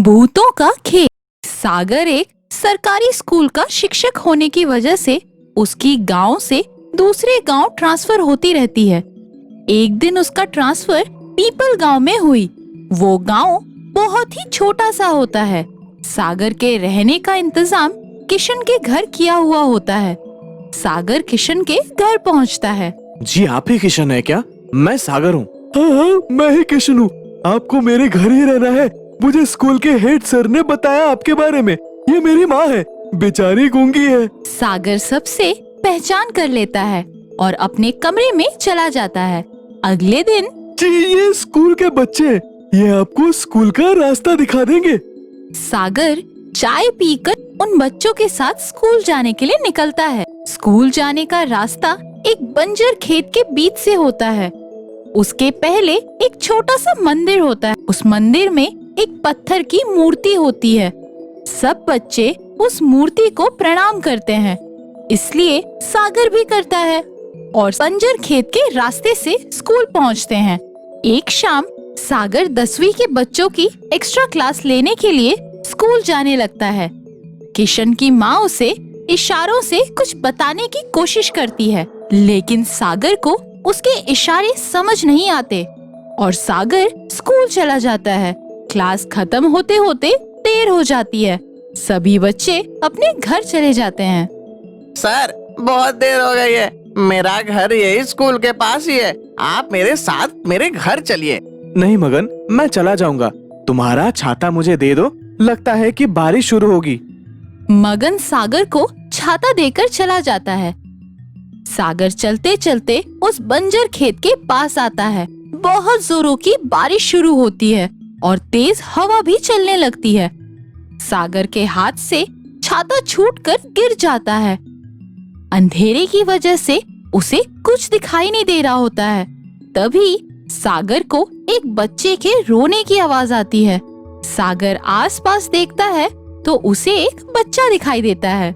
भूतों का खेल। सागर एक सरकारी स्कूल का शिक्षक होने की वजह से उसकी गांव से दूसरे गांव ट्रांसफर होती रहती है। एक दिन उसका ट्रांसफर पीपल गांव में हुई। वो गांव बहुत ही छोटा सा होता है। सागर के रहने का इंतजाम किशन के घर किया हुआ होता है। सागर किशन के घर पहुंचता है। जी आप ही किशन है क्या? मैं सागर हूँ। हाँ, मैं ही किशन हूँ। आपको मेरे घर ही रहना है। मुझे स्कूल के हेड सर ने बताया आपके बारे में। ये मेरी माँ है, बेचारी गूंगी है। सागर सबसे पहचान कर लेता है और अपने कमरे में चला जाता है। अगले दिन जी ये स्कूल के बच्चे, ये आपको स्कूल का रास्ता दिखा देंगे। सागर चाय पीकर उन बच्चों के साथ स्कूल जाने के लिए निकलता है। स्कूल जाने का रास्ता एक बंजर खेत के बीच से होता है। उसके पहले एक छोटा सा मंदिर होता है। उस मंदिर में एक पत्थर की मूर्ति होती है। सब बच्चे उस मूर्ति को प्रणाम करते हैं, इसलिए सागर भी करता है और बंजर खेत के रास्ते से स्कूल पहुंचते हैं। एक शाम सागर 10वीं के बच्चों की एक्स्ट्रा क्लास लेने के लिए स्कूल जाने लगता है। किशन की माँ उसे इशारों से कुछ बताने की कोशिश करती है, लेकिन सागर को उसके इशारे समझ नहीं आते और सागर स्कूल चला जाता है। क्लास खत्म होते होते देर हो जाती है। सभी बच्चे अपने घर चले जाते हैं। सर बहुत देर हो गई है, मेरा घर यही स्कूल के पास ही है। आप मेरे साथ मेरे घर चलिए। नहीं मगन, मैं चला जाऊंगा। तुम्हारा छाता मुझे दे दो, लगता है कि बारिश शुरू होगी। मगन सागर को छाता देकर चला जाता है। सागर चलते चलते उस बंजर खेत के पास आता है। बहुत जोरों की बारिश शुरू होती है और तेज हवा भी चलने लगती है। सागर के हाथ से छाता छूटकर गिर जाता है। अंधेरे की वजह से उसे कुछ दिखाई नहीं दे रहा होता है। तभी सागर को एक बच्चे के रोने की आवाज आती है। सागर आसपास देखता है तो उसे एक बच्चा दिखाई देता है।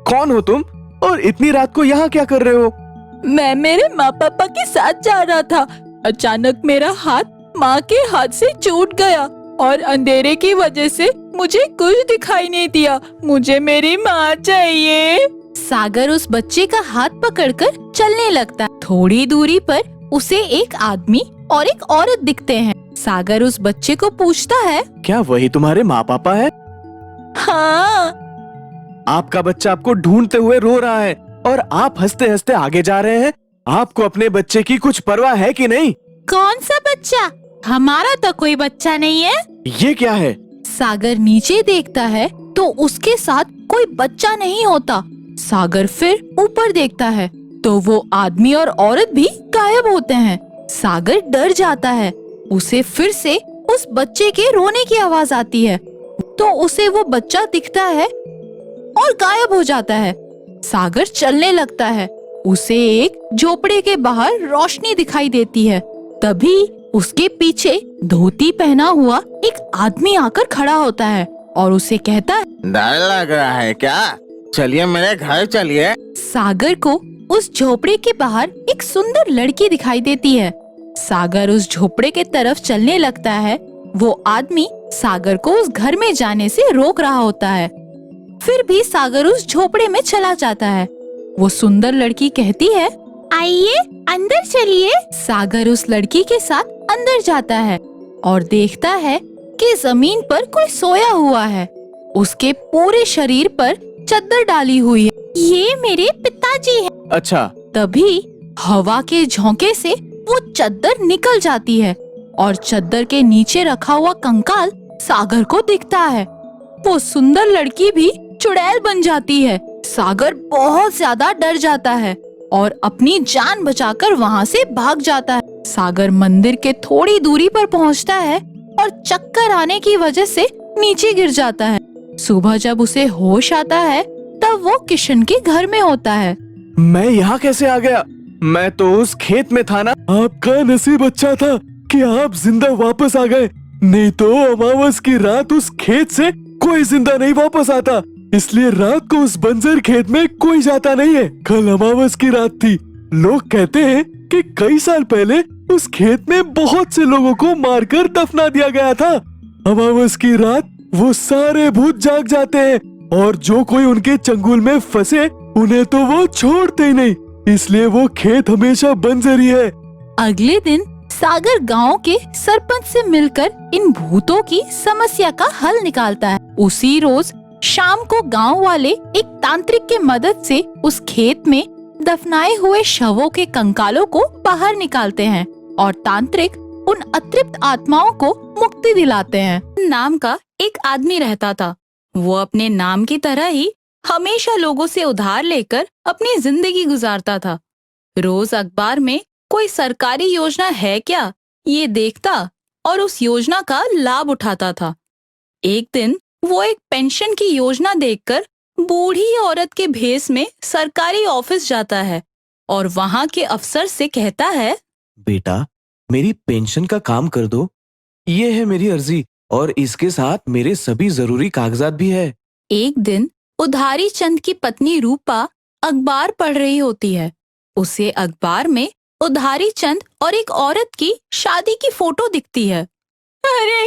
कौन हो तुम और इतनी रात को यहाँ क्या कर रहे हो? मैं मेरे माँ पापा के साथ जा रहा था। अचानक मेरा हाथ माँ के हाथ से छूट गया और अंधेरे की वजह से मुझे कुछ दिखाई नहीं दिया। मुझे मेरी माँ चाहिए। सागर उस बच्चे का हाथ पकड़कर चलने लगता है। थोड़ी दूरी पर उसे एक आदमी और एक औरत दिखते हैं। सागर उस बच्चे को पूछता है, क्या वही तुम्हारे माँ पापा है? हाँ। आपका बच्चा आपको ढूंढते हुए रो रहा है और आप हंसते हंसते आगे जा रहे हैं। आपको अपने बच्चे की कुछ परवाह है कि नहीं? कौन सा बच्चा? हमारा तो कोई बच्चा नहीं है। ये क्या है? सागर नीचे देखता है तो उसके साथ कोई बच्चा नहीं होता। सागर फिर ऊपर देखता है तो वो आदमी और औरत भी गायब होते हैं। सागर डर जाता है। उसे फिर से उस बच्चे के रोने की आवाज आती है तो उसे वो बच्चा दिखता है और गायब हो जाता है। सागर चलने लगता है। उसे एक झोपड़े के बाहर रोशनी दिखाई देती है। तभी उसके पीछे धोती पहना हुआ एक आदमी आकर खड़ा होता है और उसे कहता है, डर लग रहा है क्या? चलिए मेरे घर चलिए। सागर को उस झोपड़े के बाहर एक सुंदर लड़की दिखाई देती है। सागर उस झोपड़े के तरफ चलने लगता है। वो आदमी सागर को उस घर में जाने से रोक रहा होता है। फिर भी सागर उस झोपड़े में चला जाता है। वो सुंदर लड़की कहती है, आइए अंदर चलिए। सागर उस लड़की के साथ अंदर जाता है और देखता है कि जमीन पर कोई सोया हुआ है। उसके पूरे शरीर पर चद्दर डाली हुई है। ये मेरे पिताजी हैं। अच्छा। तभी हवा के झोंके से वो चद्दर निकल जाती है और चद्दर के नीचे रखा हुआ कंकाल सागर को दिखता है। वो सुंदर लड़की भी चुड़ैल बन जाती है। सागर बहुत ज्यादा डर जाता है और अपनी जान बचाकर वहाँ से भाग जाता है। सागर मंदिर के थोड़ी दूरी पर पहुँचता है और चक्कर आने की वजह से नीचे गिर जाता है। सुबह जब उसे होश आता है तब वो किशन के घर में होता है। मैं यहाँ कैसे आ गया? मैं तो उस खेत में था ना। आपका नसीब अच्छा था कि आप जिंदा वापस आ गए, नहीं तो अमावस की रात उस खेत से कोई जिंदा नहीं वापस आता। इसलिए रात को उस बंजर खेत में कोई जाता नहीं है। कल अमावस की रात थी। लोग कहते हैं कि कई साल पहले उस खेत में बहुत से लोगों को मारकर दफना दिया गया था। अमावस की रात वो सारे भूत जाग जाते हैं और जो कोई उनके चंगुल में फंसे उन्हें तो वो छोड़ते ही नहीं, इसलिए वो खेत हमेशा बंजर ही है। अगले दिन सागर गांव के सरपंच से मिलकर इन भूतों की समस्या का हल निकालता है। उसी रोज शाम को गांव वाले एक तांत्रिक के मदद से उस खेत में दफनाए हुए शवों के कंकालों को बाहर निकालते हैं और तांत्रिक उन अतृप्त आत्माओं को मुक्ति दिलाते हैं। नाम का एक आदमी रहता था। वो अपने नाम की तरह ही हमेशा लोगों से उधार लेकर अपनी जिंदगी गुजारता था। रोज अखबार में कोई सरकारी योजना है क्या, ये देखता और उस योजना का लाभ उठाता था। एक दिन वो एक पेंशन की योजना देखकर बूढ़ी औरत के भेष में सरकारी ऑफिस जाता है और वहाँ के अफसर से कहता है, बेटा, मेरी पेंशन का काम कर दो। ये है मेरी अर्जी और इसके साथ मेरे सभी जरूरी कागजात भी है। एक दिन उधारी चंद की पत्नी रूपा अखबार पढ़ रही होती है। उसे अखबार में उधारी चंद और एक औरत की शादी की फोटो दिखती है। अरे,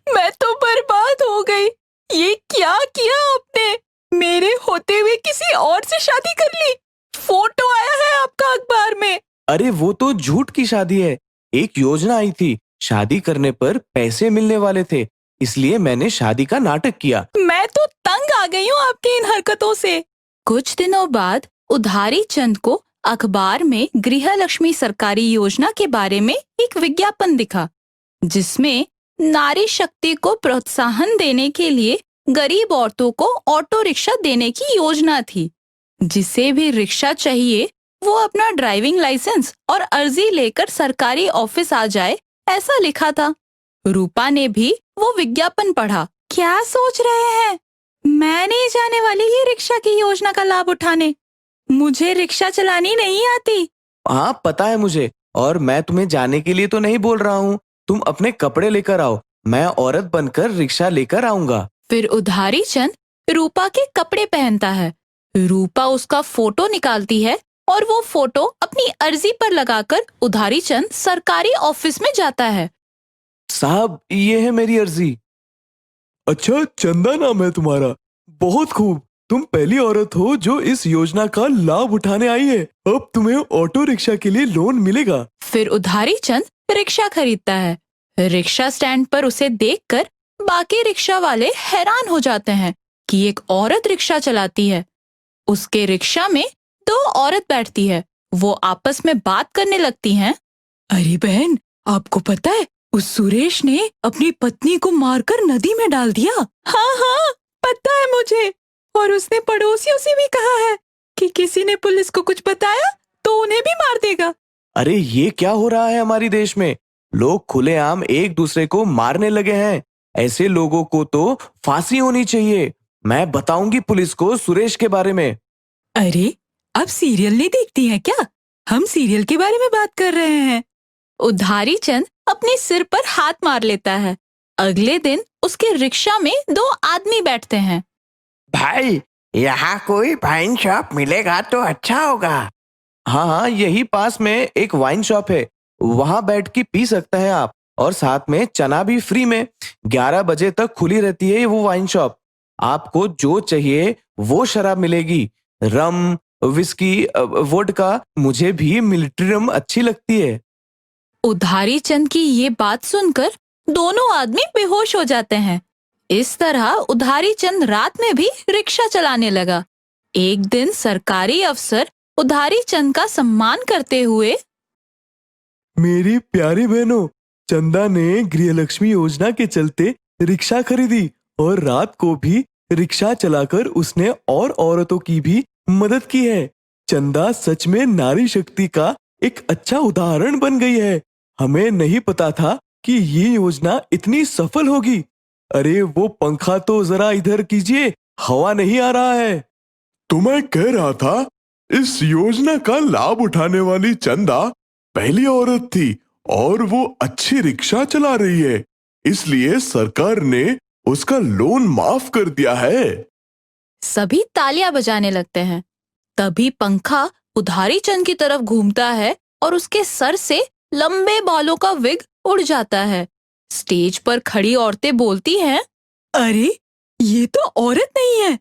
मैं तो बर्बाद हो गई। ये क्या किया आपने? मेरे होते हुए किसी और से शादी कर ली। फोटो आया है आपका अखबार में। अरे वो तो झूठ की शादी है। एक योजना आई थी, शादी करने पर पैसे मिलने वाले थे, इसलिए मैंने शादी का नाटक किया। मैं तो तंग आ गई हूँ आपकी इन हरकतों से। कुछ दिनों बाद उधारी चंद को अखबार में गृह लक्ष्मी सरकारी योजना के बारे में एक विज्ञापन दिखा, जिसमें नारी शक्ति को प्रोत्साहन देने के लिए गरीब औरतों को ऑटो रिक्शा देने की योजना थी। जिसे भी रिक्शा चाहिए वो अपना ड्राइविंग लाइसेंस और अर्जी लेकर सरकारी ऑफिस आ जाए, ऐसा लिखा था। रूपा ने भी वो विज्ञापन पढ़ा। क्या सोच रहे हैं? मैं नहीं जाने वाली ये रिक्शा की योजना का लाभ उठाने। मुझे रिक्शा चलानी नहीं आती। हाँ पता है मुझे, और मैं तुम्हें जाने के लिए तो नहीं बोल रहा हूँ। तुम अपने कपड़े लेकर आओ, मैं औरत बनकर रिक्शा लेकर आऊंगा। फिर उधारी चंद रूपा के कपड़े पहनता है। रूपा उसका फोटो निकालती है और वो फोटो अपनी अर्जी पर लगाकर उधारी चंद सरकारी ऑफिस में जाता है। साहब, ये है मेरी अर्जी। अच्छा, चंदा नाम है तुम्हारा? बहुत खूब, तुम पहली औरत हो जो इस योजना का लाभ उठाने आई है। अब तुम्हें ऑटो रिक्शा के लिए लोन मिलेगा। फिर उधारी चंद रिक्शा खरीदता है। रिक्शा स्टैंड पर उसे देखकर बाकी रिक्शा वाले हैरान हो जाते हैं कि एक औरत रिक्शा चलाती है। उसके रिक्शा में 2 औरत बैठती है। वो आपस में बात करने लगती हैं। अरे बहन, आपको पता है उस सुरेश ने अपनी पत्नी को मारकर नदी में डाल दिया। हाँ हाँ, पता है मुझे। और उसने पड़ोसियों से भी कहा है कि किसी ने पुलिस को कुछ बताया तो उन्हें भी मार देगा। अरे ये क्या हो रहा है हमारे देश में? लोग खुलेआम एक दूसरे को मारने लगे हैं। ऐसे लोगों को तो फांसी होनी चाहिए। मैं बताऊंगी पुलिस को सुरेश के बारे में। अरे, अब सीरियल नहीं देखती हैं क्या? हम सीरियल के बारे में बात कर रहे हैं। उधारी चंद अपने सिर पर हाथ मार लेता है। अगले दिन उसके रिक्शा में 2 आदमी बैठते हैं। भाई, यहाँ कोई वाइन शॉप मिलेगा तो अच्छा होगा। हाँ हाँ, यही पास में एक वाइन शॉप है, वहाँ बैठ के पी सकते हैं आप, और साथ में चना भी फ्री में। 11 बजे तक खुली रहती है वो वाइन शॉप। आपको जो चाहिए वो शराब मिलेगी, रम, विस्की, वोडका। मुझे भी मिलिट्री रम अच्छी लगती है। उधारी चंद की ये बात सुनकर दोनों आदमी बेहोश हो जाते हैं। इस तरह उधारी चंद रात में भी रिक्शा चलाने लगा। एक दिन सरकारी अफसर उधारी चंद का सम्मान करते हुए, मेरी प्यारी बहनों, चंदा ने गृहलक्ष्मी योजना के चलते रिक्शा खरीदी और रात को भी रिक्शा चलाकर उसने और औरतों की भी मदद की है। चंदा सच में नारी शक्ति का एक अच्छा उदाहरण बन गई है। हमें नहीं पता था कि ये योजना इतनी सफल होगी। अरे वो पंखा तो जरा इधर कीजिए, हवा नहीं आ रहा है। तो मैं कह रहा था, इस योजना का लाभ उठाने वाली चंदा पहली औरत थी और वो अच्छी रिक्शा चला रही है, इसलिए सरकार ने उसका लोन माफ कर दिया है। सभी तालियां बजाने लगते हैं। तभी पंखा उधारी चंद की तरफ घूमता है और उसके सर से लंबे बालों का विग उड़ जाता है। स्टेज पर खड़ी औरतें बोलती हैं, अरे ये तो औरत नहीं है,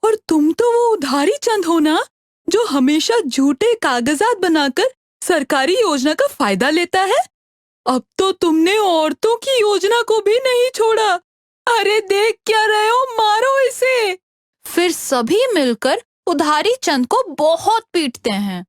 और तुम तो वो उधारी चंद हो ना, जो हमेशा झूठे कागजात बनाकर सरकारी योजना का फायदा लेता है। अब तो तुमने औरतों की योजना को भी नहीं छोड़ा। अरे देख क्या रहे हो, मारो इसे। फिर सभी मिलकर उधारी चंद को बहुत पीटते हैं।